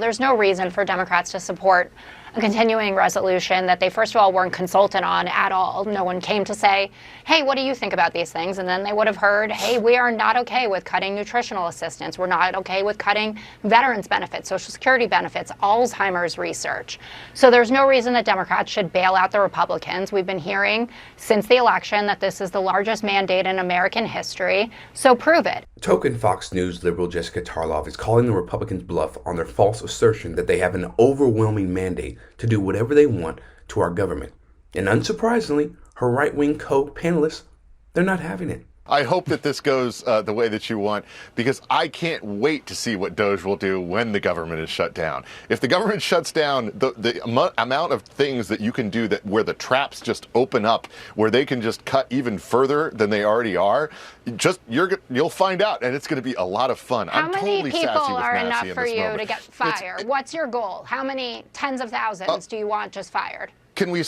There's no reason for Democrats to support a continuing resolution that they, first of all, weren't consulted on at all. No one came to say, hey, what do you think about these things? And then they would have heard, hey, we are not okay with cutting nutritional assistance. We're not okay with cutting veterans benefits, Social Security benefits, Alzheimer's research. So there's no reason that Democrats should bail out the Republicans. We've been hearing since the election that this is the largest mandate in American history. So prove it. Token Fox News liberal Jessica Tarlov is calling the Republicans bluff on their false assertion that they have an overwhelming mandate to do whatever they want to our government. And unsurprisingly, her right-wing co-panelists, they're not having it. I hope that this goes the way that you want, because I can't wait to see what DOJ will do when the government is shut down. If the government shuts down, the amount of things that you can do that where the traps just open up, where they can just cut even further than they already are, you'll find out, and it's going to be a lot of fun. How I'm many totally people sassy with are Massey enough for you moment. to get fired? What's your goal? How many tens of thousands do you want just fired? Can we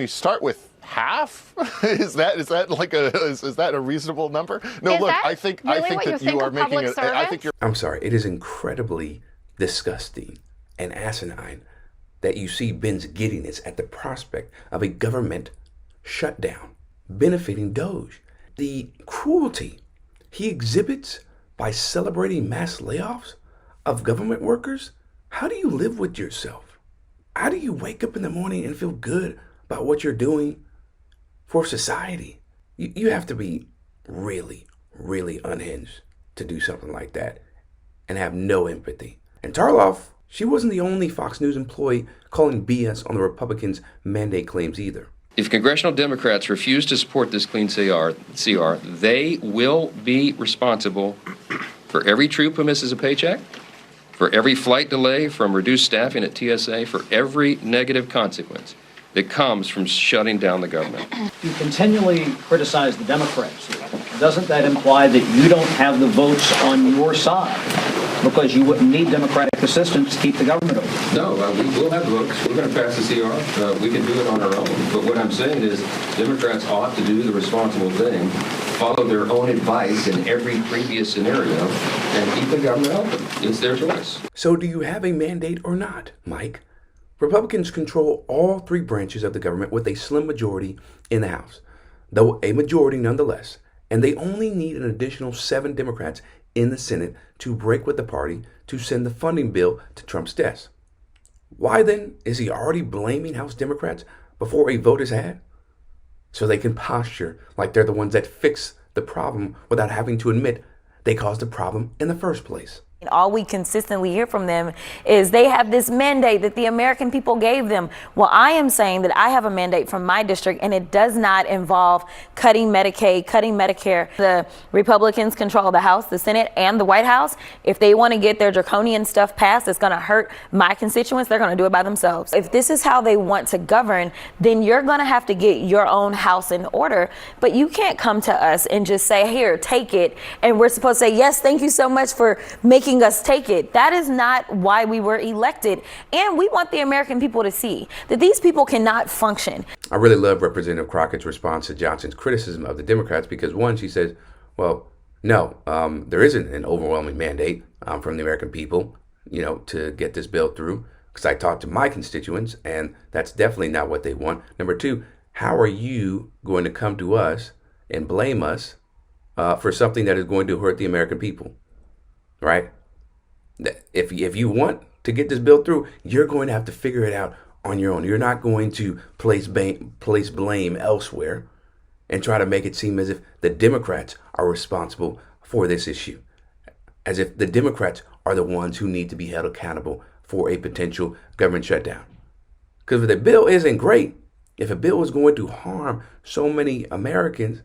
start with half? is that a reasonable number? No, look, I think that you are making it. I think you're. I'm sorry. It is incredibly disgusting and asinine that you see Ben's giddiness at the prospect of a government shutdown benefiting DOJ. The cruelty he exhibits by celebrating mass layoffs of government workers. How do you live with yourself? How do you wake up in the morning and feel good about what you're doing for society? You have to be really, really unhinged to do something like that and have no empathy. And Tarlov, she wasn't the only Fox News employee calling BS on the Republicans' mandate claims either. If congressional Democrats refuse to support this clean CR, they will be responsible for every troop who misses a paycheck, for every flight delay from reduced staffing at TSA, for every negative consequence that comes from shutting down the government. You continually criticize the Democrats. Doesn't that imply that you don't have the votes on your side because you wouldn't need Democratic assistance to keep the government open? No, we will have votes. We're going to pass the CR. We can do it on our own. But what I'm saying is Democrats ought to do the responsible thing, follow their own advice in every previous scenario, and keep the government open. It's their choice. So do you have a mandate or not, Mike? Republicans control all three branches of the government with a slim majority in the House, though a majority nonetheless, and they only need an additional 7 Democrats in the Senate to break with the party to send the funding bill to Trump's desk. Why then is he already blaming House Democrats before a vote is had? So they can posture like they're the ones that fix the problem without having to admit they caused the problem in the first place. All we consistently hear from them is they have this mandate that the American people gave them. Well, I am saying that I have a mandate from my district, and it does not involve cutting Medicaid, cutting Medicare. The Republicans control the House, the Senate, and the White House. If they want to get their draconian stuff passed that's going to hurt my constituents, they're going to do it by themselves. If this is how they want to govern, then you're going to have to get your own house in order. But you can't come to us and just say, here, take it. And we're supposed to say, yes, thank you so much for making us take it. That is not why we were elected. And we want the American people to see that these people cannot function. I really love Representative Crockett's response to Johnson's criticism of the Democrats because, one, she says, well, no, there isn't an overwhelming mandate from the American people, to get this bill through, because I talked to my constituents, and that's definitely not what they want. Number two, how are you going to come to us and blame us for something that is going to hurt the American people, right? If you want to get this bill through, you're going to have to figure it out on your own. You're not going to place blame elsewhere and try to make it seem as if the Democrats are responsible for this issue, as if the Democrats are the ones who need to be held accountable for a potential government shutdown. Because if the bill isn't great, if a bill is going to harm so many Americans,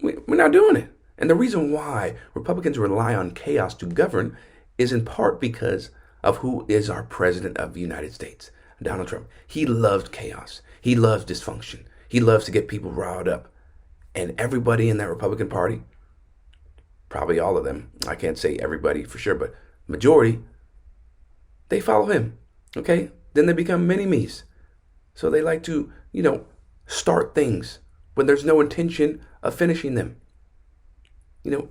we're not doing it. And the reason why Republicans rely on chaos to govern is in part because of who is our president of the United States, Donald Trump. He loves chaos. He loves dysfunction. He loves to get people riled up. And everybody in that Republican Party, probably all of them, I can't say everybody for sure, but majority, they follow him. Okay? Then they become mini-me's. So they like to, start things when there's no intention of finishing them.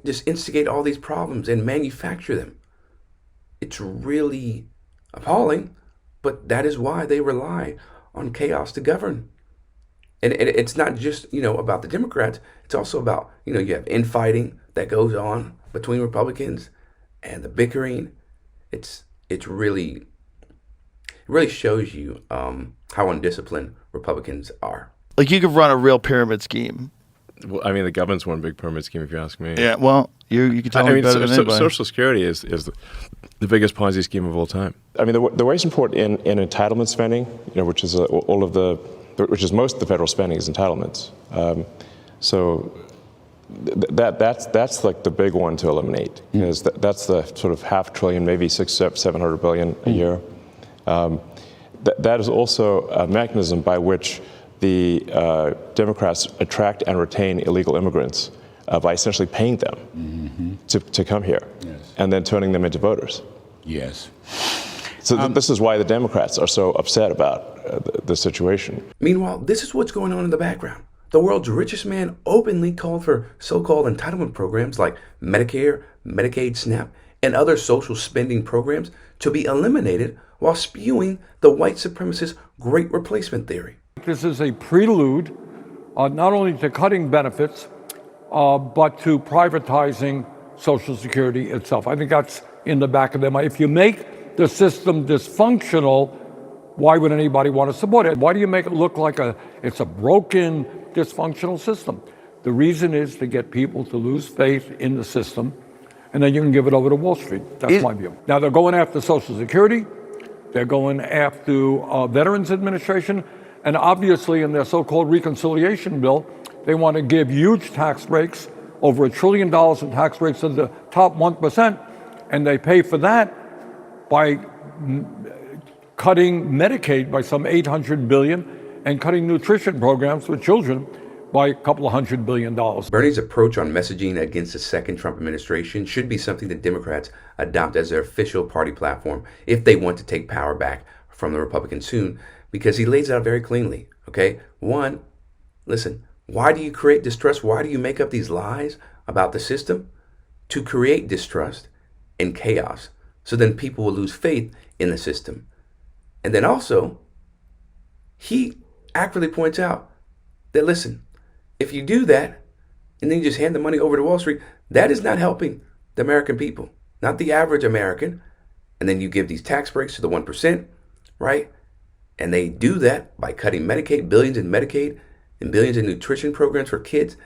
Just instigate all these problems and manufacture them. it's really appalling, but that is why they rely on chaos to govern. And it's not just, about the Democrats. It's also about, you have infighting that goes on between Republicans and the bickering. It really shows you how undisciplined Republicans are. Like, you could run a real pyramid scheme. Well, I mean, the government's one big pyramid scheme, if you ask me. Yeah, well, you can tell me better than anybody. Social Security is the biggest Ponzi scheme of all time. I mean, the wage support in entitlement spending, which is which is most of the federal spending is entitlements. So that's like the big one to eliminate, because that's the sort of $500 billion, maybe $700 billion a year. That is also a mechanism by which the Democrats attract and retain illegal immigrants by essentially paying them to come here, and then turning them into voters. Yes. So this is why the Democrats are so upset about the situation. Meanwhile, this is what's going on in the background. The world's richest man openly called for so-called entitlement programs like Medicare, Medicaid, SNAP, and other social spending programs to be eliminated, while spewing the white supremacist Great Replacement theory. This is a prelude not only to cutting benefits, but to privatizing Social Security itself. I think that's in the back of their mind. If you make the system dysfunctional, why would anybody want to support it? Why do you make it look like it's a broken, dysfunctional system? The reason is to get people to lose faith in the system, and then you can give it over to Wall Street. That's my view. Now, they're going after Social Security. They're going after Veterans Administration. And obviously, in their so-called reconciliation bill, they want to give huge tax breaks, over $1 trillion in tax breaks to the top 1%. And they pay for that by cutting Medicaid by some $800 billion and cutting nutrition programs for children by a couple of $100 billion. Bernie's approach on messaging against the second Trump administration should be something that Democrats adopt as their official party platform if they want to take power back from the Republicans soon, because he lays it out very cleanly, okay? One, listen, why do you create distrust? Why do you make up these lies about the system? To create distrust and chaos, so then people will lose faith in the system. And then also, he accurately points out that, listen, if you do that, and then you just hand the money over to Wall Street, that is not helping the American people, not the average American. And then you give these tax breaks to the 1%, right? And they do that by cutting Medicaid, billions in Medicaid, and billions in nutrition programs for kids.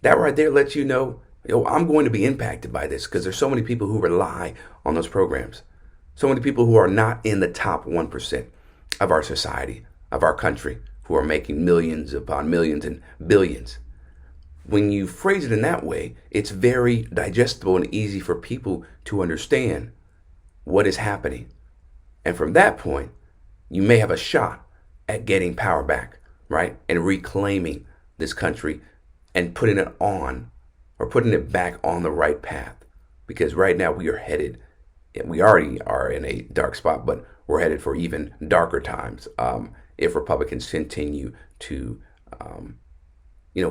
That right there lets you know, I'm going to be impacted by this, because there's so many people who rely on those programs. So many people who are not in the top 1% of our society, of our country, who are making millions upon millions and billions. When you phrase it in that way, it's very digestible and easy for people to understand what is happening. And from that point, you may have a shot at getting power back, right? And reclaiming this country and putting it back on the right path. Because right now we already are in a dark spot, but we're headed for even darker times if Republicans continue to,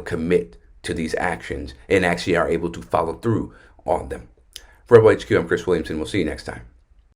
commit to these actions and actually are able to follow through on them. For Rebel HQ, I'm Chris Williamson. We'll see you next time.